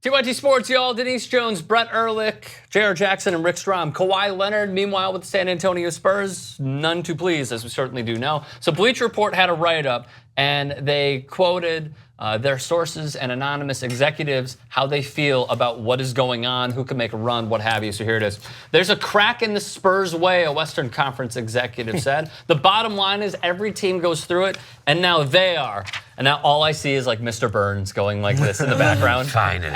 TYT Sports, y'all. Denise Jones, Brett Erlich, Jayar Jackson, and Rick Strom. Kawhi Leonard, meanwhile, with the San Antonio Spurs, none too pleased, as we certainly do know. So Bleacher Report had a write-up, and they quoted their sources and anonymous executives, how they feel about what is going on, who can make a run, what have you. So here it is. There's a crack in the Spurs way, a Western Conference executive said. The bottom line is every team goes through it, and now they are. And now all I see is like Mr. Burns going like this in the background. Finally.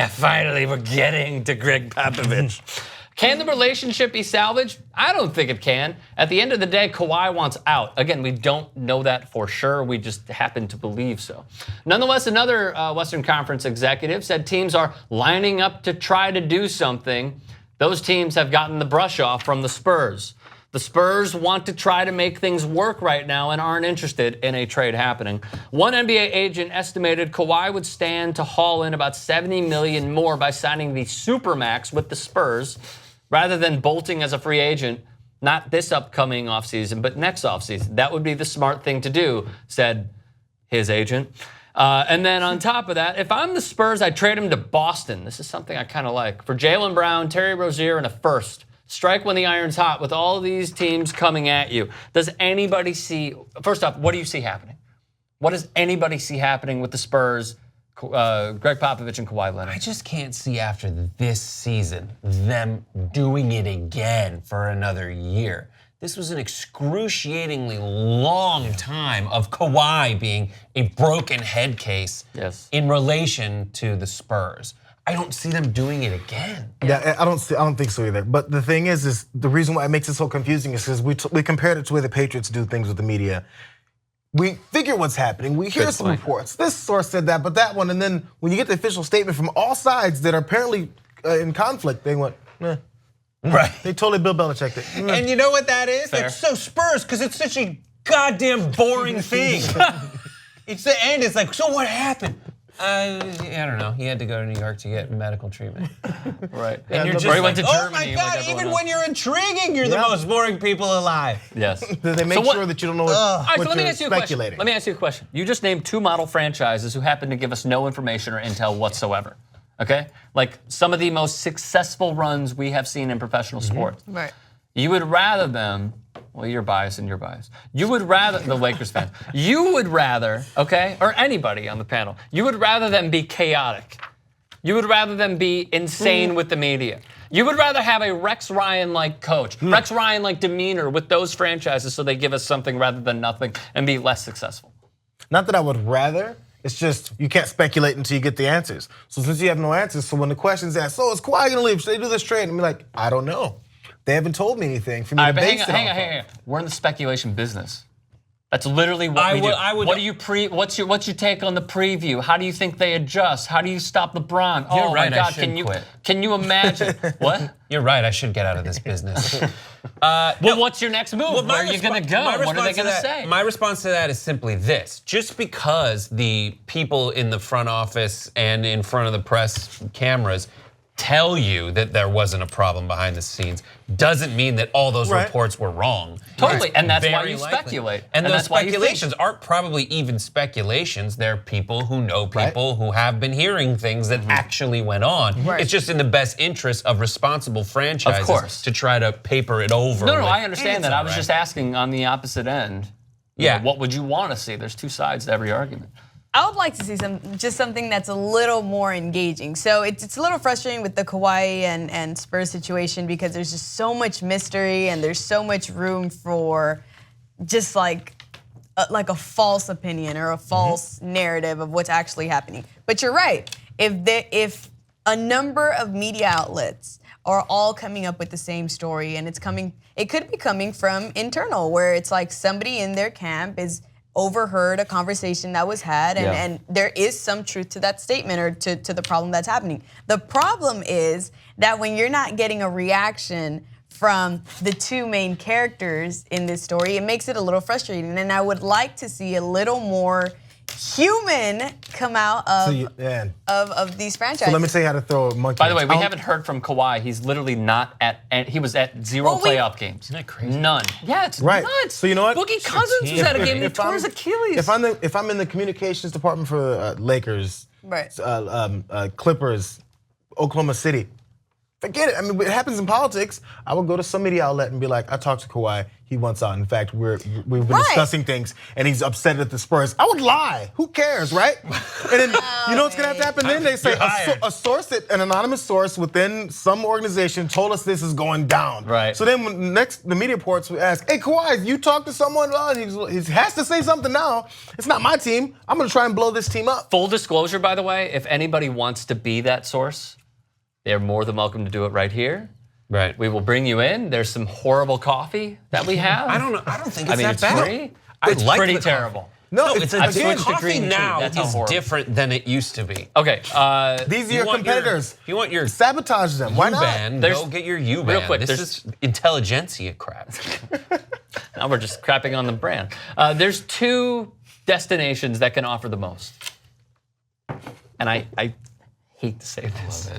Finally, we're getting to Greg Popovich. Can the relationship be salvaged? I don't think it can. At the end of the day, Kawhi wants out. Again, we don't know that for sure. We just happen to believe so. Nonetheless, another Western Conference executive said teams are lining up to try to do something. Those teams have gotten the brush off from the Spurs. The Spurs want to try to make things work right now and aren't interested in a trade happening. One NBA agent estimated Kawhi would stand to haul in about $70 million more by signing the Supermax with the Spurs, rather than bolting as a free agent, not this upcoming offseason, but next offseason. That would be the smart thing to do, said his agent. And then on top of that, if I'm the Spurs, I'd trade him to Boston. This is something I kind of like. For Jaylen Brown, Terry Rozier, and a first. Strike when the iron's hot with all these teams coming at you. Does anybody see, first off, what do you see happening? What does anybody see happening with the Spurs, Greg Popovich and Kawhi Leonard? I just can't see after this season them doing it again for another year. This was an excruciatingly long time of Kawhi being a broken head case in relation to the Spurs. I don't see them doing it again. Yeah, I don't think so either. But the thing is the reason why it makes it so confusing is because we compared it to the way the Patriots do things with the media. We figure what's happening. We hear some reports. This source said that, but that one. And then when you get the official statement from all sides that are apparently in conflict, they went, eh. Right. They totally Bill Belichicked it. And you know what that is? Fair. It's so Spurs, because it's such a goddamn boring thing. It's the end. It's like, so what happened? I don't know. He had to go to New York to get medical treatment. Right. And you're just like, went to oh Germany my God, like even when you're intriguing, you're the most boring people alive. Yes. They make sure that you don't know what let me you're ask you a speculating. question. Let me ask you a question. You just named two model franchises who happen to give us no information or intel whatsoever. Okay? Like some of the most successful runs we have seen in professional sports. Right. You would rather them, well, you're biased and you're biased. You would rather, the Lakers fans, you would rather, okay, or anybody on the panel, you would rather them be chaotic. You would rather them be insane with the media. You would rather have a Rex Ryan-like coach, Rex Ryan-like demeanor with those franchises so they give us something rather than nothing and be less successful. Not that I would rather. It's just you can't speculate until you get the answers. So since you have no answers, so when the question's asked, so is Kawhi gonna leave? Should they do this trade? And I'm like, I don't know. They haven't told me anything for me to base it hang on. We're in the speculation business. That's literally what we do. What do you what's your take on the preview? How do you think they adjust? How do you stop LeBron? You're right, my God, I should quit. Can you imagine? What? You're right, I should get out of this business. Well, what's your next move? Where are you gonna go? What are they gonna say? My response to that is simply this. Just because the people in the front office and in front of the press cameras tell you that there wasn't a problem behind the scenes doesn't mean that all those reports were wrong. Totally, and that's why very you likely. speculate. And those speculations aren't probably even speculations. They're people who know people who have been hearing things that actually went on. Right. It's just in the best interest of responsible franchises to try to paper it over. No, I understand that. I was just asking on the opposite end. Yeah. What would you want to see? There's two sides to every argument. I would like to see something that's a little more engaging. So it's a little frustrating with the Kawhi and Spurs situation because there's just so much mystery and there's so much room for just like a false opinion or a false narrative of what's actually happening. But you're right. If a number of media outlets are all coming up with the same story and it could be coming from internal where it's like somebody in their camp is overheard a conversation that was had, and there is some truth to that statement or to the problem that's happening. The problem is that when you're not getting a reaction from the two main characters in this story, it makes it a little frustrating. And I would like to see a little more human come out of these franchises. So let me tell you how to throw a monkey. By the way, we haven't heard from Kawhi. He's literally not he was at zero playoff games. Isn't that crazy? None. Yeah, it's Right. nuts. So you know what? Boogie Cousins was at a game and he tore his Achilles. If I'm in the communications department for Lakers, Right. Clippers, Oklahoma City, forget it. I mean, it happens in politics. I would go to some media outlet and be like, I talked to Kawhi. He wants out. In fact, we've been discussing things, and he's upset at the Spurs. I would lie. Who cares, right? And then you know what's gonna have to happen? Then they say a source, an anonymous source within some organization, told us this is going down. Right. So then when the media reports, we ask, hey Kawhi, you talked to someone? He has to say something now. It's not my team. I'm gonna try and blow this team up. Full disclosure, by the way, if anybody wants to be that source, they're more than welcome to do it right here. Right. We will bring you in. There's some horrible coffee that we have. I don't know. I don't think it's that it's bad. free. I It's like pretty the terrible. No, it's I've again, switched to coffee green tea. now That's how is horrible. different than it used to be. Okay. These are your competitors. If you want your Sabotage them. Why not? U-band, There's- go get your U-band. real quick, This there's- is intelligentsia crap. Now we're just crapping on the brand. There's two destinations that can offer the most. And I hate to say this.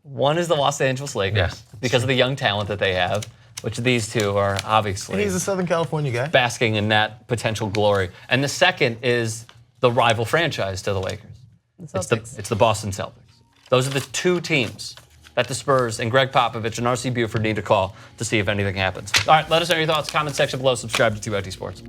One is the Los Angeles Lakers Yes. because of the young talent that they have, which these two are obviously He's a Southern California guy. basking in that potential glory. And the second is the rival franchise to the Lakers. It's the Boston Celtics. Those are the two teams that the Spurs and Greg Popovich and R.C. Buford need to call to see if anything happens. All right, let us know your thoughts. Comment section below. Subscribe to 2IT Sports.